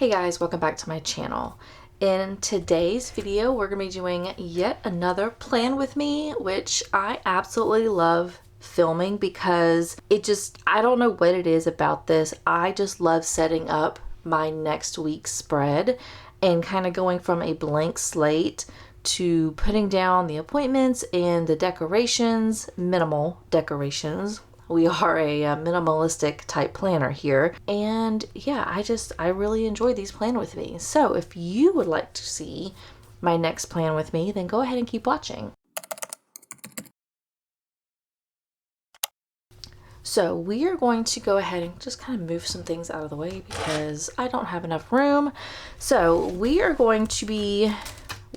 Hey guys, welcome back to my channel. In today's video, we're going to be doing yet another plan with me, which I absolutely love filming because I don't know what it is about this. I just love setting up my next week's spread and kind of going from a blank slate to putting down the appointments and the decorations, minimal decorations. We are a minimalistic type planner here. And yeah, I really enjoy these plan with me. So if you would like to see my next plan with me, then go ahead and keep watching. So we are going to go ahead and just kind of move some things out of the way because I don't have enough room. So we are going to be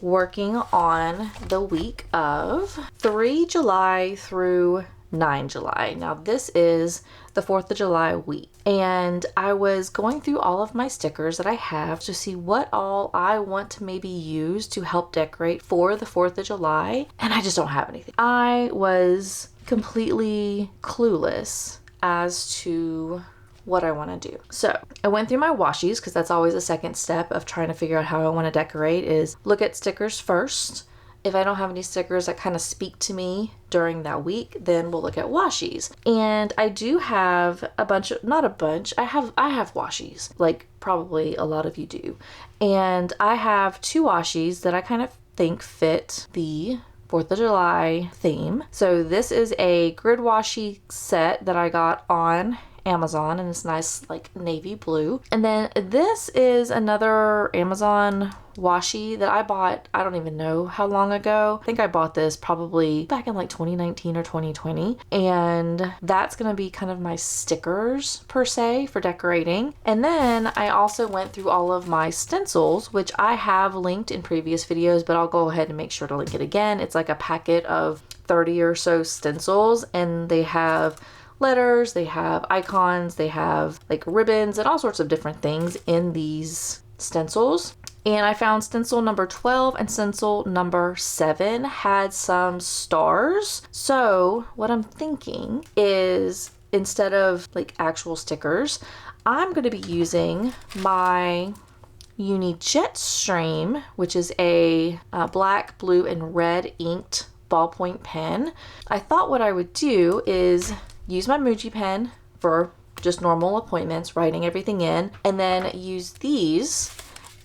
working on the week of 3 July through 9 July. Now this is the 4th of July week, and I was going through all of my stickers that I have to see what all I want to maybe use to help decorate for the 4th of July, and I just don't have anything. I was completely clueless as to what I want to do. So I went through my washies because that's always a second step of trying to figure out how I want to decorate, is look at stickers first. If I don't have any stickers that kind of speak to me during that week, then we'll look at washies. And I do have a bunch of, not a bunch, I have washies, like probably a lot of you do. And I have 2 washies that I kind of think fit the 4th of July theme. So this is a grid washi set that I got on Amazon, and it's nice like navy blue. And then this is another Amazon washi that I bought, I don't even know how long ago. I think I bought this probably back in like 2019 or 2020. And that's gonna be kind of my stickers per se for decorating. And then I also went through all of my stencils, which I have linked in previous videos, but I'll go ahead and make sure to link it again. It's like a packet of 30 or so stencils, and they have letters, they have icons, they have like ribbons and all sorts of different things in these stencils. And I found stencil number 12 and stencil number 7 had some stars. So what I'm thinking is, instead of like actual stickers, I'm going to be using my Uni Jetstream, which is a black, blue, and red inked ballpoint pen. I thought what I would do is use my Muji pen for just normal appointments, writing everything in, and then use these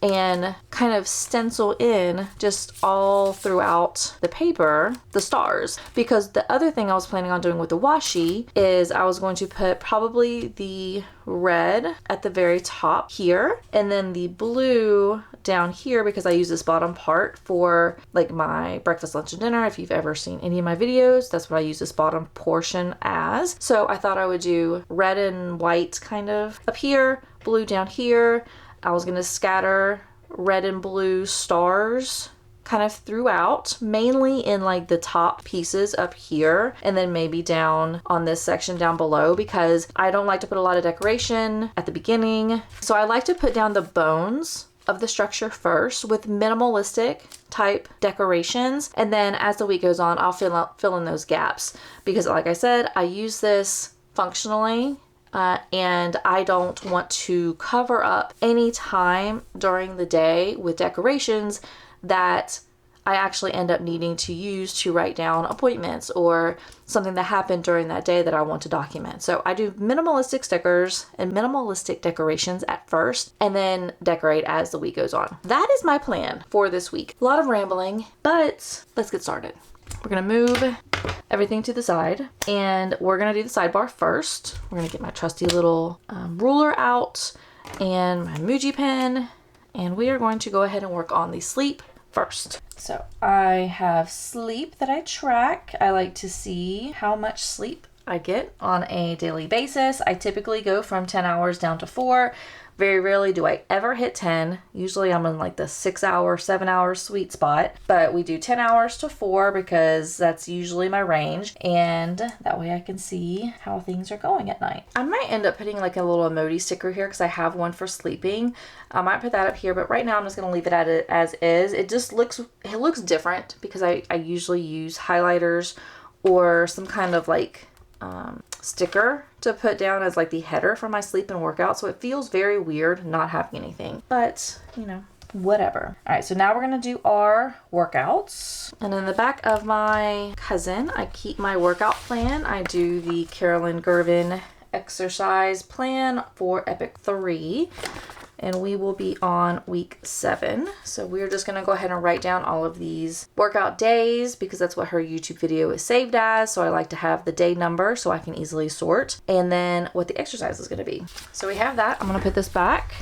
and kind of stencil in just all throughout the paper the stars. Because the other thing I was planning on doing with the washi is I was going to put probably the red at the very top here, and then the blue down here, because I use this bottom part for like my breakfast, lunch, and dinner. If you've ever seen any of my videos, that's what I use this bottom portion as. So I thought I would do red and white kind of up here, blue down here. I was gonna scatter red and blue stars kind of throughout, mainly in like the top pieces up here, and then maybe down on this section down below, because I don't like to put a lot of decoration at the beginning. So I like to put down the bones of the structure first with minimalistic type decorations, and then as the week goes on, I'll fill in those gaps, because like I said, I use this functionally. And I don't want to cover up any time during the day with decorations that I actually end up needing to use to write down appointments or something that happened during that day that I want to document. So I do minimalistic stickers and minimalistic decorations at first, and then decorate as the week goes on. That is my plan for this week. A lot of rambling, but let's get started. We're gonna move everything to the side, and we're gonna do the sidebar first. We're gonna get my trusty little ruler out and my Muji pen, and we are going to go ahead and work on the sleep first. So I have sleep that I track. I like to see how much sleep I get on a daily basis. I typically go from 10 hours down to 4. Very rarely do I ever hit 10. Usually I'm in like the 6-hour, 7-hour sweet spot, but we do 10 hours to 4 because that's usually my range, and that way I can see how things are going at night. I might end up putting like a little emoji sticker here because I have one for sleeping. I might put that up here, but right now I'm just gonna leave it as is. It just looks different because I usually use highlighters or some kind of like sticker to put down as like the header for my sleep and workout. So it feels very weird not having anything, but you know, whatever. All right, so now we're gonna do our workouts. And in the back of my cousin, I keep my workout plan. I do the Carolyn Gervin exercise plan for Epic 3. And we will be on week 7. So we're just gonna go ahead and write down all of these workout days because that's what her YouTube video is saved as. So I like to have the day number so I can easily sort. And then what the exercise is gonna be. So we have that. I'm gonna put this back,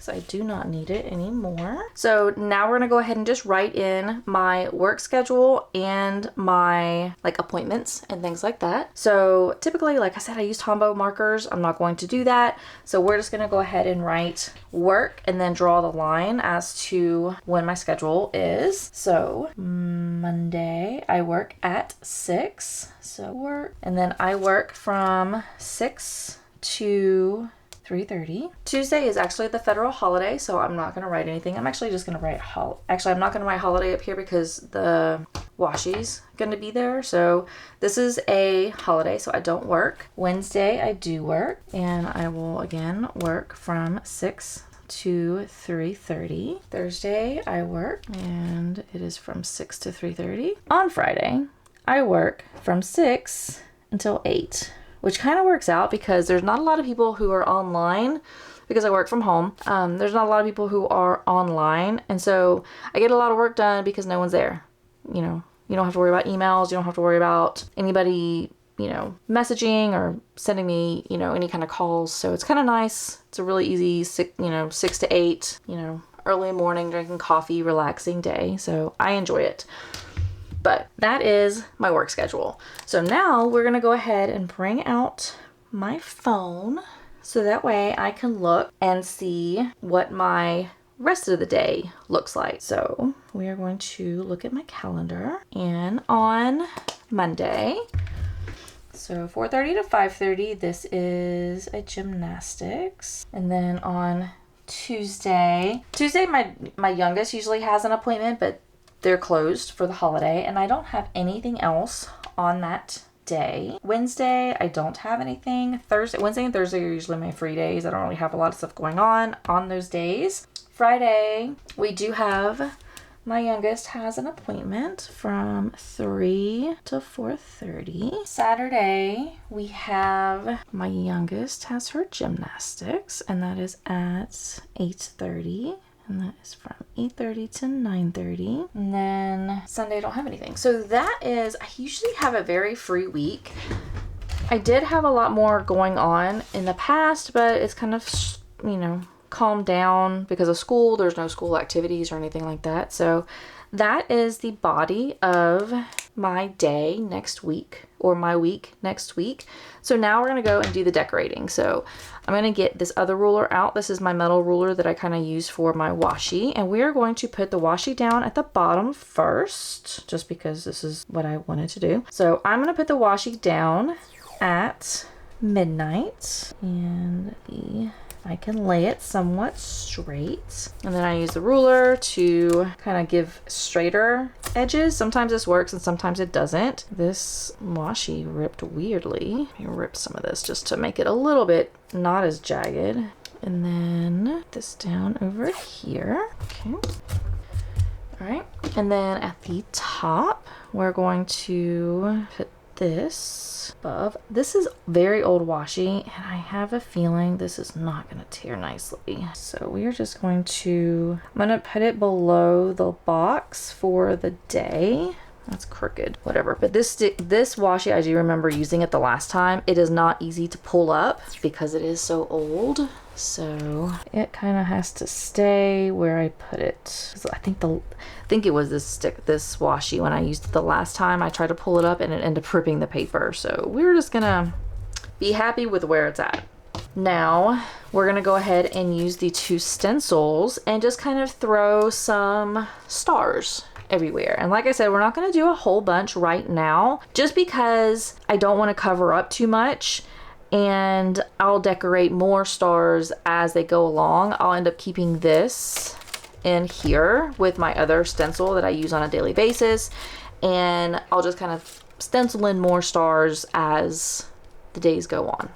I do not need it anymore. So now we're gonna go ahead and just write in my work schedule and my like appointments and things like that. So typically, like I said, I use Tombow markers. I'm not going to do that. So we're just gonna go ahead and write work and then draw the line as to when my schedule is. So Monday, I work at 6. So work, and then I work from 6 to 3:30. Tuesday is actually the federal holiday, so I'm not going to write anything. I'm actually just going to write actually, I'm not going to write holiday up here because the Washi's going to be there. So this is a holiday, so I don't work. Wednesday, I do work, and I will again work from 6 to 3:30. Thursday, I work, and it is from 6 to 3:30. On Friday, I work from 6 until 8. Which kind of works out because there's not a lot of people who are online because I work from home. There's not a lot of people who are online. And so I get a lot of work done because no one's there. You know, you don't have to worry about emails. You don't have to worry about anybody, you know, messaging or sending me, you know, any kind of calls. So it's kind of nice. It's a really easy, 6 to 8, you know, early morning, drinking coffee, relaxing day. So I enjoy it. But that is my work schedule. So now we're gonna go ahead and bring out my phone so that way I can look and see what my rest of the day looks like. So we are going to look at my calendar, and on Monday, so 4:30 to 5:30, this is a gymnastics. And then on Tuesday, my youngest usually has an appointment, but they're closed for the holiday, and I don't have anything else on that day. Wednesday, I don't have anything. Wednesday and Thursday are usually my free days. I don't really have a lot of stuff going on those days. Friday, we do have, my youngest has an appointment from 3 to 4:30. Saturday, we have, my youngest has her gymnastics, and that is at 8:30. And that is from 8:30 to 9:30. And then Sunday, I don't have anything. So that is, I usually have a very free week. I did have a lot more going on in the past, but it's kind of, you know, calmed down because of school. There's no school activities or anything like that. So that is the body of my day next week, or my week next week. So now we're going to go and do the decorating. So I'm going to get this other ruler out. This is my metal ruler that I kind of use for my washi. And we are going to put the washi down at the bottom first, just because this is what I wanted to do. So I'm going to put the washi down at midnight, and I can lay it somewhat straight. And then I use the ruler to kind of give straighter edges. Sometimes this works and sometimes it doesn't. This washi ripped weirdly. Let me rip some of this just to make it a little bit not as jagged. And then this down over here. Okay. All right. And then at the top, we're going to put this above. This is very old washi, and I have a feeling this is not going to tear nicely. So we are just going to, I'm going to put it below the box for the day. That's crooked, whatever. But this washi, I do remember using it the last time. It is not easy to pull up because it is so old. So it kind of has to stay where I put it. So I think it was this washi when I used it the last time. I tried to pull it up and it ended up ripping the paper. So we're just gonna be happy with where it's at. Now we're gonna go ahead and use the 2 stencils and just kind of throw some stars everywhere. And like I said, we're not going to do a whole bunch right now just because I don't want to cover up too much, and I'll decorate more stars as they go along. I'll end up keeping this in here with my other stencil that I use on a daily basis, and I'll just kind of stencil in more stars as the days go on.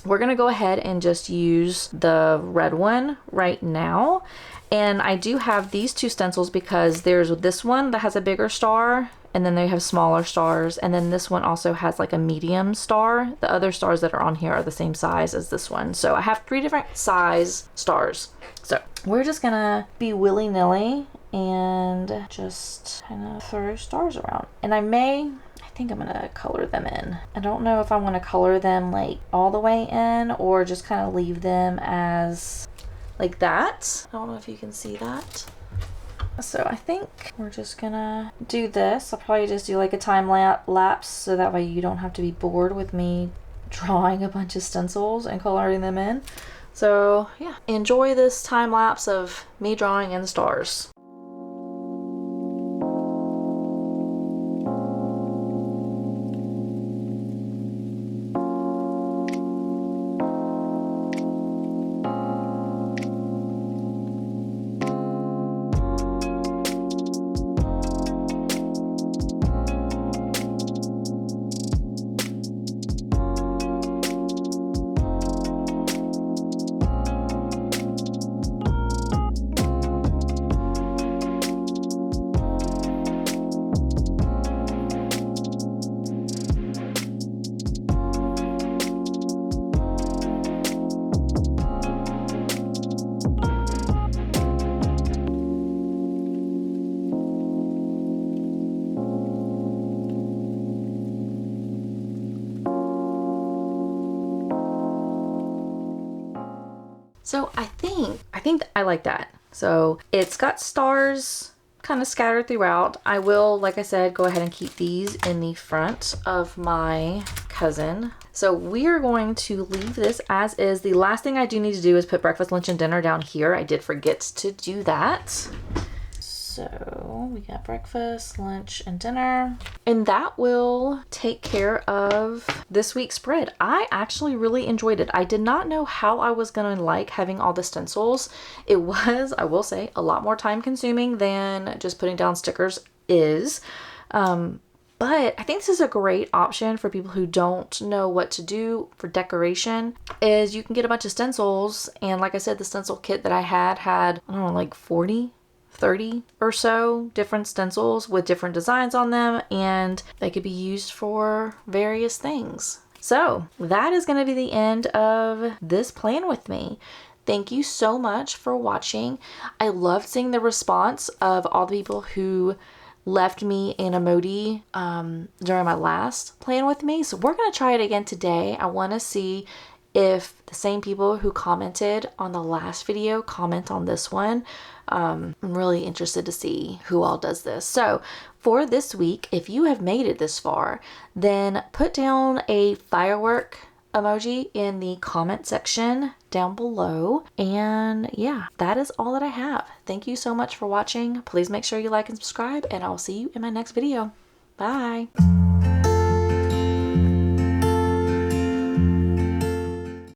We're gonna go ahead and just use the red one right now. And I do have these two stencils because there's this one that has a bigger star, and then they have smaller stars, and then this one also has like a medium star. The other stars that are on here are the same size as this one. So I have 3 different size stars. So we're just gonna be willy-nilly and just kind of throw stars around. And I think I'm gonna color them in. I don't know if I want to color them like all the way in or just kind of leave them as like that. I don't know if you can see that. So I think we're just gonna do this. I'll probably just do like a time lapse so that way you don't have to be bored with me drawing a bunch of stencils and coloring them in. So yeah, enjoy this time lapse of me drawing in the stars. So I think I like that. So it's got stars kind of scattered throughout. I will, like I said, go ahead and keep these in the front of my cousin. So we are going to leave this as is. The last thing I do need to do is put breakfast, lunch, and dinner down here. I did forget to do that. So we got breakfast, lunch, and dinner. And that will take care of this week's spread. I actually really enjoyed it. I did not know how I was gonna like having all the stencils. It was, I will say, a lot more time consuming than just putting down stickers is. But I think this is a great option for people who don't know what to do for decoration. Is you can get a bunch of stencils, and like I said, the stencil kit that I had, I don't know, like 30 or so different stencils with different designs on them, and they could be used for various things. So that is going to be the end of this plan with me. Thank you so much for watching. I loved seeing the response of all the people who left me an emoji during my last plan with me. So we're going to try it again today. I want to see if the same people who commented on the last video comment on this one. I'm really interested to see who all does this. So for this week, if you have made it this far, then put down a firework emoji in the comment section down below. And yeah, that is all that I have. Thank you so much for watching. Please make sure you like and subscribe, and I'll see you in my next video. Bye.